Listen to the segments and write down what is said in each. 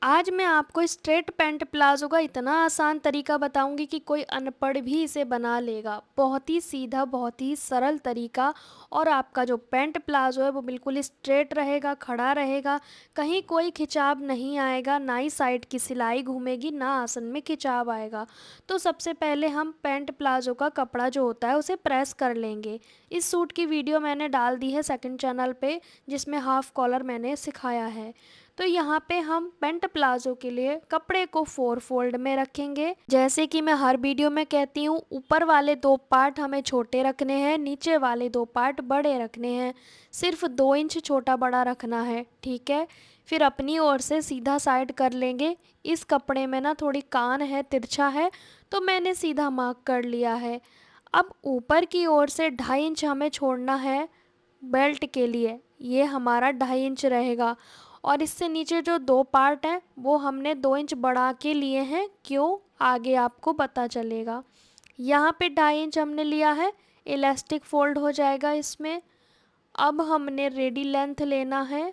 आज मैं आपको स्ट्रेट पैंट प्लाज़ो का इतना आसान तरीका बताऊंगी कि कोई अनपढ़ भी इसे बना लेगा। बहुत ही सीधा, बहुत ही सरल तरीका। और आपका जो पैंट प्लाज़ो है वो बिल्कुल स्ट्रेट रहेगा, खड़ा रहेगा। कहीं कोई खिंचाव नहीं आएगा, ना ही साइड की सिलाई घूमेगी, ना आसन में खिंचाव आएगा। तो सबसे पहले हम पैंट प्लाज़ो का कपड़ा जो होता है उसे प्रेस कर लेंगे। इस सूट की वीडियो मैंने डाल दी है सेकंड चैनल पे, जिसमें हाफ कॉलर मैंने सिखाया है। तो यहाँ पे हम पैंट प्लाजो के लिए कपड़े को 4 फोल्ड में रखेंगे। जैसे कि मैं हर वीडियो में कहती हूँ, ऊपर वाले 2 पार्ट हमें छोटे रखने हैं, नीचे वाले 2 पार्ट बड़े रखने हैं। सिर्फ 2 इंच छोटा बड़ा रखना है, ठीक है। फिर अपनी ओर से सीधा साइड कर लेंगे। इस कपड़े में ना थोड़ी कान है, तिरछा है, तो मैंने सीधा मार्क कर लिया है। अब ऊपर की ओर से 2.5 इंच हमें छोड़ना है बेल्ट के लिए। ये हमारा 2.5 इंच रहेगा। और इससे नीचे जो 2 पार्ट हैं वो हमने 2 इंच बढ़ा के लिए हैं। क्यों, आगे आपको पता चलेगा। यहाँ पे 2.5 इंच हमने लिया है, इलास्टिक फोल्ड हो जाएगा इसमें। अब हमने रेडी लेंथ लेना है।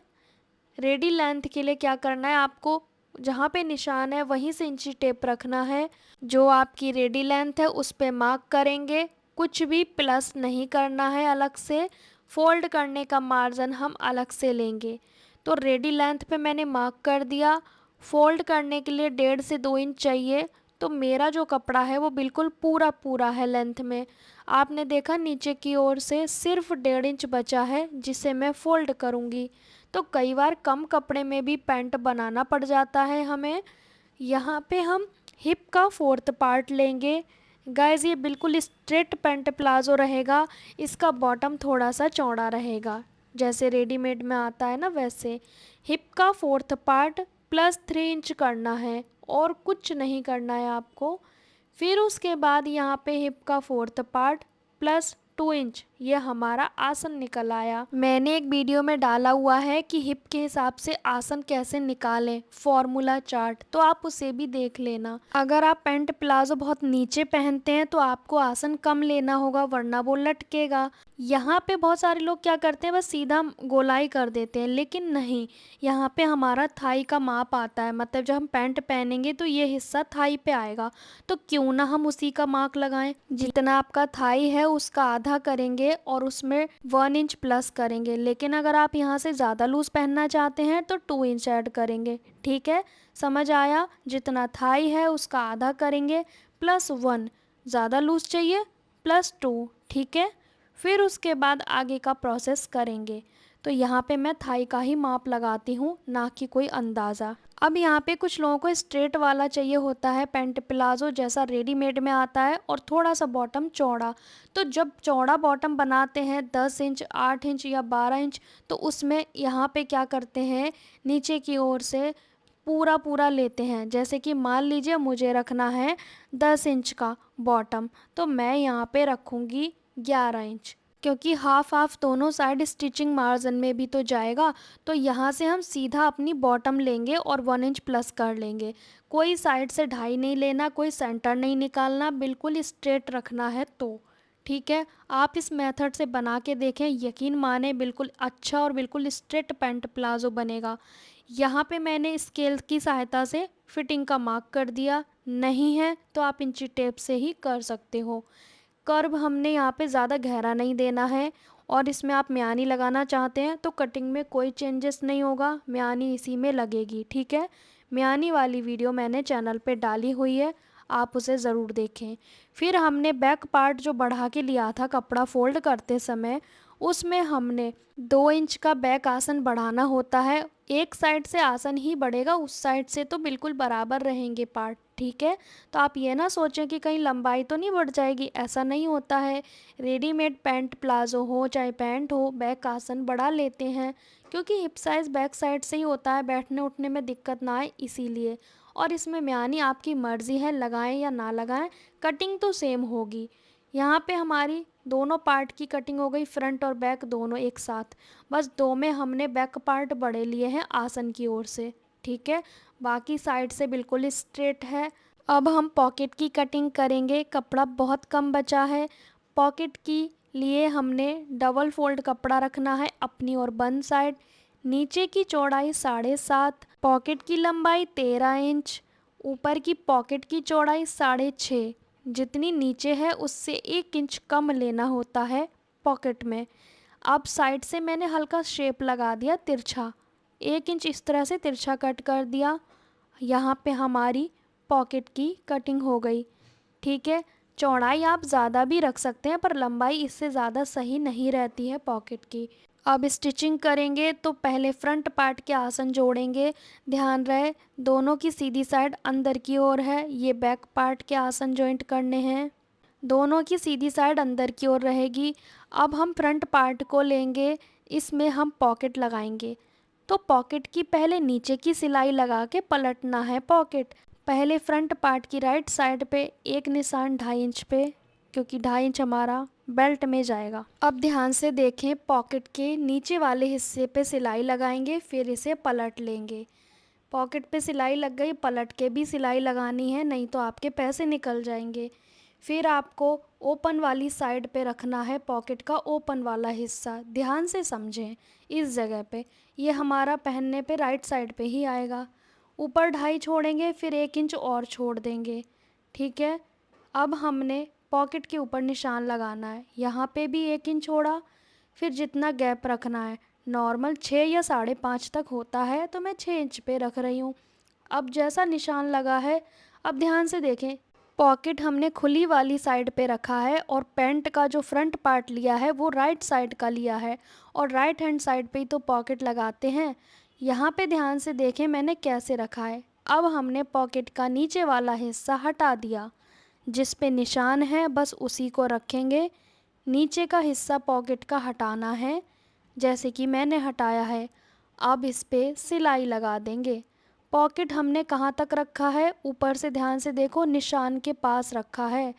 रेडी लेंथ के लिए क्या करना है, आपको जहाँ पे निशान है वहीं से इंची टेप रखना है। जो आपकी रेडी लेंथ है उस पे मार्क करेंगे। कुछ भी प्लस नहीं करना है अलग से। फोल्ड करने का मार्जिन हम अलग से लेंगे। तो रेडी लेंथ पे मैंने मार्क कर दिया। फोल्ड करने के लिए 1.5 से 2 इंच चाहिए। तो मेरा जो कपड़ा है वो बिल्कुल पूरा पूरा है लेंथ में। आपने देखा नीचे की ओर से सिर्फ 1.5 इंच बचा है जिसे मैं फोल्ड करूँगी। तो कई बार कम कपड़े में भी पैंट बनाना पड़ जाता है हमें। यहाँ पे हम हिप का 4th पार्ट लेंगे। गाइस, ये बिल्कुल स्ट्रेट पैंट प्लाजो रहेगा। इसका बॉटम थोड़ा सा चौड़ा रहेगा, जैसे रेडीमेड में आता है ना वैसे। हिप का 4th पार्ट प्लस 3 इंच करना है, और कुछ नहीं करना है आपको। फिर उसके बाद यहाँ पे हिप का 4th पार्ट प्लस 2 इंच, ये हमारा आसन निकल आया। मैंने एक वीडियो में डाला हुआ है कि हिप के हिसाब से आसन कैसे निकालें, फॉर्मूला चार्ट, तो आप उसे भी देख लेना। अगर आप पैंट प्लाजो बहुत नीचे पहनते हैं तो आपको आसन कम लेना होगा, वरना वो लटकेगा। यहाँ पे बहुत सारे लोग क्या करते हैं, बस सीधा गोलाई कर देते हैं, लेकिन नहीं। यहाँ पे हमारा थाई का माप आता है, मतलब जब हम पैंट पहनेंगे तो ये हिस्सा थाई पे आएगा। तो क्यों ना हम उसी का मार्क लगाएं। जितना आपका थाई है उसका आधा करेंगे और उसमें 1 इंच प्लस करेंगे। लेकिन अगर आप यहाँ से ज़्यादा लूज पहनना चाहते हैं तो 2 इंच ऐड करेंगे, ठीक है। समझ आया। जितना थाई है उसका आधा करेंगे, +1। ज़्यादा लूज चाहिए, +2, ठीक है। फिर उसके बाद आगे का प्रोसेस करेंगे। तो यहाँ पे मैं थाई का ही माप लगाती हूँ, ना कि कोई अंदाज़ा। अब यहाँ पे कुछ लोगों को स्ट्रेट वाला चाहिए होता है पैंट प्लाजो, जैसा रेडीमेड में आता है, और थोड़ा सा बॉटम चौड़ा। तो जब चौड़ा बॉटम बनाते हैं 10 इंच, 8 इंच या 12 इंच, तो उसमें यहाँ पे क्या करते हैं, नीचे की ओर से पूरा पूरा लेते हैं। जैसे कि मान लीजिए मुझे रखना है 10 इंच का बॉटम, तो मैं यहाँ पे रखूँगी 11 इंच, क्योंकि हाफ हाफ दोनों साइड स्टिचिंग मार्जिन में भी तो जाएगा। तो यहाँ से हम सीधा अपनी बॉटम लेंगे और 1 इंच प्लस कर लेंगे। कोई साइड से ढाई नहीं लेना, कोई सेंटर नहीं निकालना, बिल्कुल स्ट्रेट रखना है। तो ठीक है, आप इस मेथड से बना के देखें, यकीन माने बिल्कुल अच्छा और बिल्कुल स्ट्रेट पैंट प्लाजो बनेगा। यहाँ पे मैंने स्केल की सहायता से फिटिंग का मार्क कर दिया। नहीं है तो आप इंची टेप से ही कर सकते हो। कर्व हमने यहाँ पे ज़्यादा गहरा नहीं देना है। और इसमें आप म्यानी लगाना चाहते हैं तो कटिंग में कोई चेंजेस नहीं होगा, म्यानी इसी में लगेगी, ठीक है। म्यानी वाली वीडियो मैंने चैनल पे डाली हुई है, आप उसे ज़रूर देखें। फिर हमने बैक पार्ट जो बढ़ा के लिया था कपड़ा फोल्ड करते समय, उसमें हमने 2 इंच का बैक आसन बढ़ाना होता है। एक साइड से आसन ही बढ़ेगा, उस साइड से तो बिल्कुल बराबर रहेंगे पार्ट, ठीक है। तो आप ये ना सोचें कि कहीं लंबाई तो नहीं बढ़ जाएगी, ऐसा नहीं होता है। रेडीमेड पैंट प्लाजो हो चाहे पैंट हो, बैक आसन बढ़ा लेते हैं, क्योंकि हिप साइज़ बैक साइड से ही होता है, बैठने उठने में दिक्कत ना आए इसीलिए। और इसमें म्यानी आपकी मर्ज़ी है, लगाएं या ना लगाएं, कटिंग तो सेम होगी। यहाँ पे हमारी दोनों पार्ट की कटिंग हो गई, फ्रंट और बैक दोनों एक साथ। बस दो में हमने बैक पार्ट बड़े लिए हैं आसन की ओर से, ठीक है। बाकी साइड से बिल्कुल स्ट्रेट है। अब हम पॉकेट की कटिंग करेंगे। कपड़ा बहुत कम बचा है। पॉकेट की लिए हमने डबल फोल्ड कपड़ा रखना है अपनी और बंद साइड। नीचे की चौड़ाई 7.5, पॉकेट की लंबाई 13 इंच, ऊपर की पॉकेट की चौड़ाई 6.5, जितनी नीचे है उससे 1 इंच कम लेना होता है पॉकेट में। अब साइड से मैंने हल्का शेप लगा दिया तिरछा, 1 इंच इस तरह से तिरछा कट कर दिया। यहाँ पे हमारी पॉकेट की कटिंग हो गई। ठीक है, चौड़ाई आप ज़्यादा भी रख सकते हैं पर लंबाई इससे ज़्यादा सही नहीं रहती है पॉकेट की। अब स्टिचिंग करेंगे तो पहले फ्रंट पार्ट के आसन जोड़ेंगे। ध्यान रहे दोनों की सीधी साइड अंदर की ओर है। ये बैक पार्ट के आसन जॉइंट करने हैं, दोनों की सीधी साइड अंदर की ओर रहेगी। अब हम फ्रंट पार्ट को लेंगे, इसमें हम पॉकेट लगाएंगे। तो पॉकेट की पहले नीचे की सिलाई लगा के पलटना है पॉकेट। पहले फ्रंट पार्ट की राइट साइड पे एक निशान 2.5 इंच पे, क्योंकि 2.5 इंच हमारा बेल्ट में जाएगा। अब ध्यान से देखें, पॉकेट के नीचे वाले हिस्से पे सिलाई लगाएंगे, फिर इसे पलट लेंगे। पॉकेट पे सिलाई लग गई, पलट के भी सिलाई लगानी है, नहीं तो आपके पैसे निकल जाएंगे। फिर आपको ओपन वाली साइड पे रखना है पॉकेट का ओपन वाला हिस्सा। ध्यान से समझें, इस जगह पे ये हमारा पहनने पे राइट साइड पे ही आएगा। ऊपर 2.5 छोड़ेंगे, फिर 1 इंच और छोड़ देंगे। ठीक है, अब हमने पॉकेट के ऊपर निशान लगाना है, यहाँ पे भी 1 इंच छोड़ा, फिर जितना गैप रखना है नॉर्मल 6 या 5.5 तक होता है, तो मैं 6 इंच पे रख रही हूँ। अब जैसा निशान लगा है, अब ध्यान से देखें, पॉकेट हमने खुली वाली साइड पे रखा है और पैंट का जो फ्रंट पार्ट लिया है वो राइट साइड का लिया है, और राइट हैंड साइड पे ही तो पॉकेट लगाते हैं। यहाँ पे ध्यान से देखें मैंने कैसे रखा है। अब हमने पॉकेट का नीचे वाला हिस्सा हटा दिया, जिस पे निशान है बस उसी को रखेंगे। नीचे का हिस्सा पॉकेट का हटाना है, जैसे कि मैंने हटाया है। अब इस पे सिलाई लगा देंगे। पॉकेट हमने कहाँ तक रखा है, ऊपर से ध्यान से देखो, निशान के पास रखा है।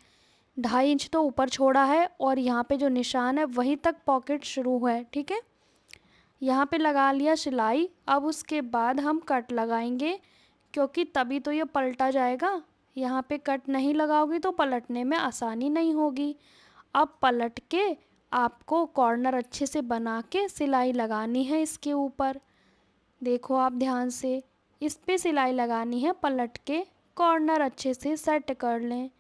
2.5 इंच तो ऊपर छोड़ा है और यहाँ पे जो निशान है वहीं तक पॉकेट शुरू है। ठीक है, यहाँ पे लगा लिया सिलाई। अब उसके बाद हम कट लगाएंगे, क्योंकि तभी तो ये पलटा जाएगा। यहाँ पे कट नहीं लगाओगी तो पलटने में आसानी नहीं होगी। अब पलट के आपको कॉर्नर अच्छे से बना के सिलाई लगानी है इसके ऊपर। देखो आप ध्यान से, इस पे सिलाई लगानी है, पलट के कॉर्नर अच्छे से सेट कर लें।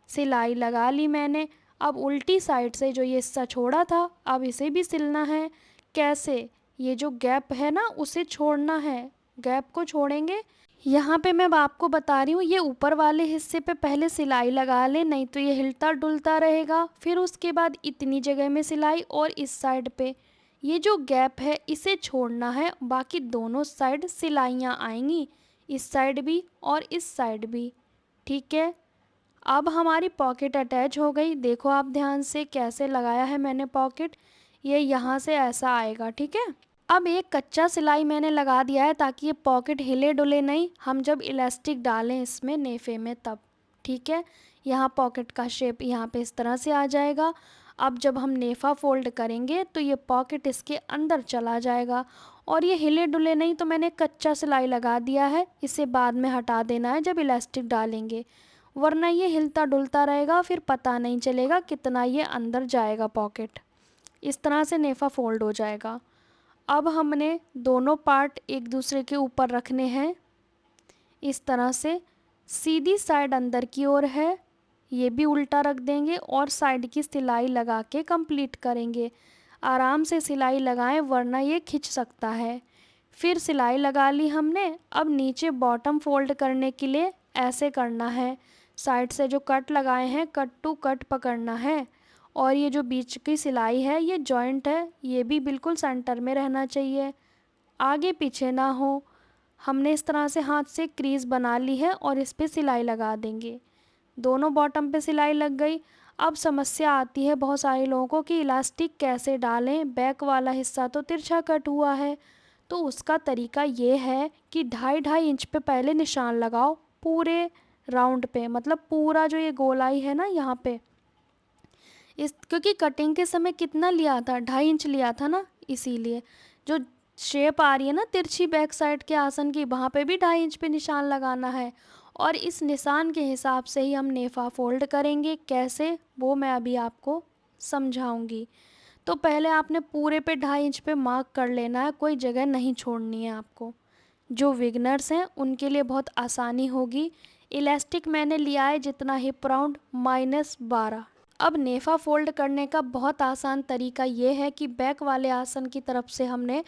सिलाई लगा ली मैंने। अब उल्टी साइड से जो ये हिस्सा छोड़ा था, अब इसे भी सिलना है। कैसे, ये जो गैप है ना उसे छोड़ना है, गैप को छोड़ेंगे। यहाँ पे मैं अब आपको बता रही हूँ, ये ऊपर वाले हिस्से पे पहले सिलाई लगा लें, नहीं तो ये हिलता डुलता रहेगा। फिर उसके बाद इतनी जगह में सिलाई, और इस साइड पे ये जो गैप है इसे छोड़ना है। बाकी दोनों साइड सिलाइयाँ आएंगी, इस साइड भी और इस साइड भी। ठीक है, अब हमारी पॉकेट अटैच हो गई। देखो आप ध्यान से कैसे लगाया है मैंने पॉकेट, ये यहाँ से ऐसा आएगा। ठीक है, अब एक कच्चा सिलाई मैंने लगा दिया है ताकि ये पॉकेट हिले डुले नहीं, हम जब इलास्टिक डालें इसमें नेफे में तब। ठीक है, यहाँ पॉकेट का शेप यहाँ पे इस तरह से आ जाएगा। अब जब हम नेफा फोल्ड करेंगे तो ये पॉकेट इसके अंदर चला जाएगा, और ये हिले डुले नहीं, तो मैंने कच्चा सिलाई लगा दिया है, इसे बाद में हटा देना है जब इलास्टिक डालेंगे, वरना ये हिलता डुलता रहेगा, फिर पता नहीं चलेगा कितना ये अंदर जाएगा पॉकेट। इस तरह से नेफा फोल्ड हो जाएगा। अब हमने दोनों पार्ट एक दूसरे के ऊपर रखने हैं, इस तरह से। सीधी साइड अंदर की ओर है, ये भी उल्टा रख देंगे और साइड की सिलाई लगा के कंप्लीट करेंगे। आराम से सिलाई लगाएं वरना ये खिंच सकता है। फिर सिलाई लगा ली हमने। अब नीचे बॉटम फोल्ड करने के लिए ऐसे करना है, साइड से जो कट लगाए हैं कट टू कट पकड़ना है, और ये जो बीच की सिलाई है ये जॉइंट है, ये भी बिल्कुल सेंटर में रहना चाहिए, आगे पीछे ना हो। हमने इस तरह से हाथ से क्रीज बना ली है और इस पे सिलाई लगा देंगे। दोनों बॉटम पे सिलाई लग गई। अब समस्या आती है बहुत सारे लोगों को कि इलास्टिक कैसे डालें, बैक वाला हिस्सा तो तिरछा कट हुआ है। तो उसका तरीका ये है कि 2.5 इंच पे पहले निशान लगाओ पूरे राउंड पे, मतलब पूरा जो ये गोलाई है ना यहाँ पे, इस क्योंकि कटिंग के समय कितना लिया था, 2.5 इंच लिया था ना, इसीलिए जो शेप आ रही है ना तिरछी बैक साइड के आसन की, वहाँ पे भी 2.5 इंच पे निशान लगाना है। और इस निशान के हिसाब से ही हम नेफा फोल्ड करेंगे। कैसे, वो मैं अभी आपको समझाऊंगी। तो पहले आपने पूरे पे 2.5 इंच पे मार्क कर लेना है, कोई जगह नहीं छोड़नी है आपको। जो बिगनर्स हैं उनके लिए बहुत आसानी होगी। इलास्टिक मैंने लिया है जितना हिप राउंड -12। अब नेफा फोल्ड करने का बहुत आसान तरीका ये है कि बैक वाले आसन की तरफ से हमने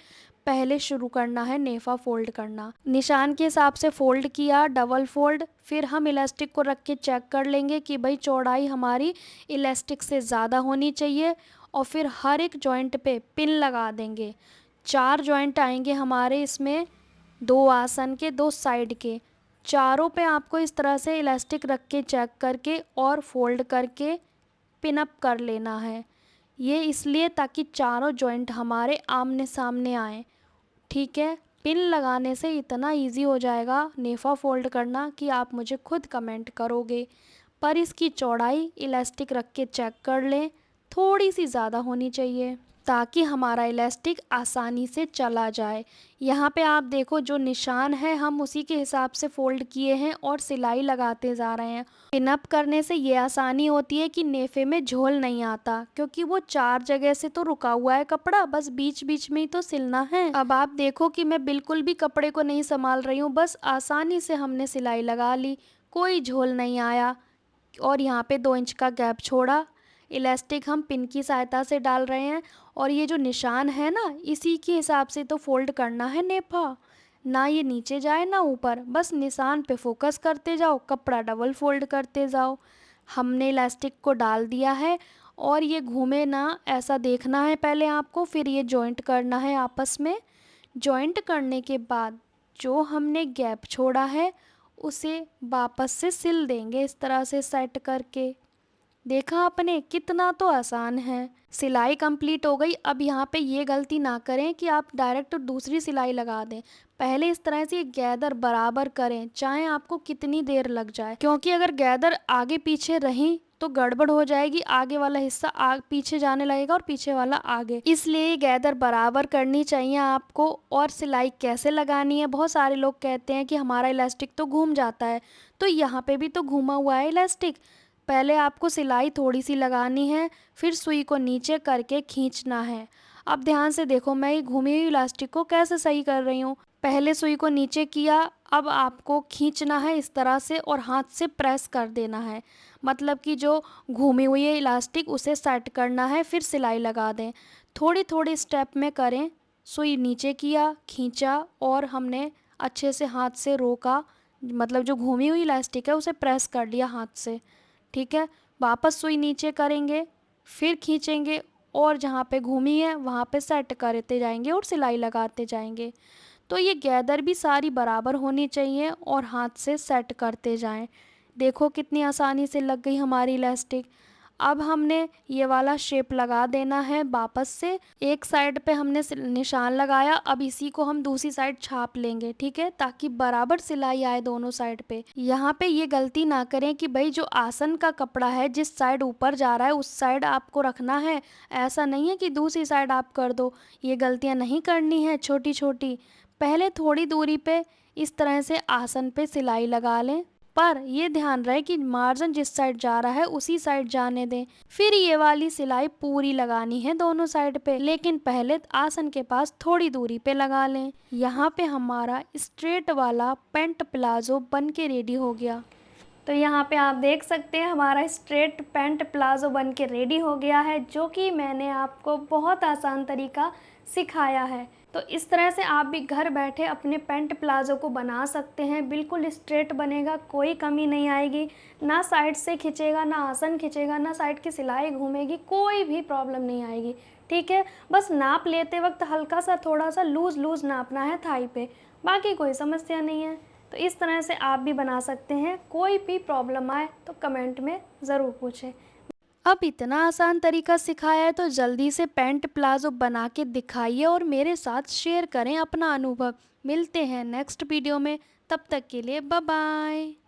पहले शुरू करना है नेफा फोल्ड करना। निशान के हिसाब से फोल्ड किया, डबल फोल्ड, फिर हम इलास्टिक को रख के चेक कर लेंगे कि भाई चौड़ाई हमारी इलास्टिक से ज़्यादा होनी चाहिए, और फिर हर एक जॉइंट पे पिन लगा देंगे। 4 जॉइंट आएंगे हमारे इसमें, 2 आसन के, 2 साइड के। चारों पे आपको इस तरह से इलास्टिक रख के चेक करके और फोल्ड करके पिन अप कर लेना है। ये इसलिए ताकि चारों जॉइंट हमारे आमने सामने आए। ठीक है, पिन लगाने से इतना इजी हो जाएगा नेफा फोल्ड करना कि आप मुझे खुद कमेंट करोगे। पर इसकी चौड़ाई इलास्टिक रख के चेक कर लें, थोड़ी सी ज़्यादा होनी चाहिए ताकि हमारा इलास्टिक आसानी से चला जाए। यहाँ पे आप देखो जो निशान है हम उसी के हिसाब से फोल्ड किए हैं और सिलाई लगाते जा रहे हैं। पिन अप करने से ये आसानी होती है कि नेफे में झोल नहीं आता, क्योंकि वो 4 जगह से तो रुका हुआ है कपड़ा, बस बीच बीच में ही तो सिलना है। अब आप देखो कि मैं बिल्कुल भी कपड़े को नहीं संभाल रही हूँ, बस आसानी से हमने सिलाई लगा ली, कोई झोल नहीं आया। और यहाँ पे 2 इंच का गैप छोड़ा। इलास्टिक हम पिन की सहायता से डाल रहे हैं, और ये जो निशान है ना इसी के हिसाब से तो फोल्ड करना है नेफा, ना ये नीचे जाए ना ऊपर, बस निशान पे फोकस करते जाओ, कपड़ा डबल फोल्ड करते जाओ। हमने इलास्टिक को डाल दिया है और ये घूमे ना ऐसा देखना है पहले आपको, फिर ये जॉइंट करना है आपस में। जॉइंट करने के बाद जो हमने गैप छोड़ा है उसे वापस से सिल देंगे इस तरह से सेट करके। देखा आपने कितना तो आसान है। सिलाई कंप्लीट हो गई। अब यहाँ पे ये गलती ना करें कि आप डायरेक्ट दूसरी सिलाई लगा दें, पहले इस तरह से गैदर बराबर करें, चाहे आपको कितनी देर लग जाए, क्योंकि अगर गैदर आगे पीछे रही तो गड़बड़ हो जाएगी, आगे वाला हिस्सा पीछे जाने लगेगा और पीछे वाला आगे। इसलिए गैदर बराबर करनी चाहिए आपको। और सिलाई कैसे लगानी है, बहुत सारे लोग कहते हैं कि हमारा इलास्टिक तो घूम जाता है, तो यहाँ पे भी तो घूमा हुआ है इलास्टिक। पहले आपको सिलाई थोड़ी सी लगानी है, फिर सुई को नीचे करके खींचना है। अब ध्यान से देखो मैं ये घूमी हुई इलास्टिक को कैसे सही कर रही हूँ। पहले सुई को नीचे किया, अब आपको खींचना है इस तरह से और हाथ से प्रेस कर देना है, मतलब कि जो घूमी हुई है इलास्टिक उसे सेट करना है, फिर सिलाई लगा दें। थोड़ी थोड़ी स्टेप में करें। सुई नीचे किया, खींचा और हमने अच्छे से हाथ से रोका, मतलब जो घूमी हुई इलास्टिक है उसे प्रेस कर लिया हाथ से। ठीक है, वापस सुई नीचे करेंगे, फिर खींचेंगे और जहाँ पे घूमी है वहाँ पे सेट करते जाएंगे और सिलाई लगाते जाएंगे। तो ये गैदर भी सारी बराबर होनी चाहिए और हाथ से सेट करते जाएं। देखो कितनी आसानी से लग गई हमारी इलास्टिक। अब हमने ये वाला शेप लगा देना है वापस से। एक साइड पे हमने निशान लगाया, अब इसी को हम दूसरी साइड छाप लेंगे, ठीक है, ताकि बराबर सिलाई आए दोनों साइड पे। यहाँ पे ये गलती ना करें कि भाई जो आसन का कपड़ा है जिस साइड ऊपर जा रहा है उस साइड आपको रखना है, ऐसा नहीं है कि दूसरी साइड आप कर दो। ये गलतियाँ नहीं करनी है छोटी छोटी। पहले थोड़ी दूरी पे इस तरह से आसन पे सिलाई लगा लें, पर ये ध्यान रहे कि मार्जिन जिस साइड जा रहा है उसी साइड जाने दें। फिर ये वाली सिलाई पूरी लगानी है दोनों साइड पे, लेकिन पहले आसन के पास थोड़ी दूरी पे लगा लें। यहाँ पे हमारा स्ट्रेट वाला पैंट प्लाजो बन के रेडी हो गया। तो यहाँ पे आप देख सकते हैं हमारा स्ट्रेट पैंट प्लाजो बन के रेडी हो गया है, जो कि मैंने आपको बहुत आसान तरीका सिखाया है। तो इस तरह से आप भी घर बैठे अपने पैंट प्लाजो को बना सकते हैं। बिल्कुल स्ट्रेट बनेगा, कोई कमी नहीं आएगी, ना साइड से खिंचेगा, ना आसन खिंचेगा, ना साइड की सिलाई घूमेगी, कोई भी प्रॉब्लम नहीं आएगी। ठीक है, बस नाप लेते वक्त हल्का सा थोड़ा सा लूज़ लूज़ नापना है थाई पे, बाकी कोई समस्या नहीं है। तो इस तरह से आप भी बना सकते हैं। कोई भी प्रॉब्लम आए तो कमेंट में ज़रूर पूछें। अब इतना आसान तरीका सिखाया है तो जल्दी से पैंट प्लाजो बना के दिखाइए और मेरे साथ शेयर करें अपना अनुभव। मिलते हैं नेक्स्ट वीडियो में, तब तक के लिए बाय बाय।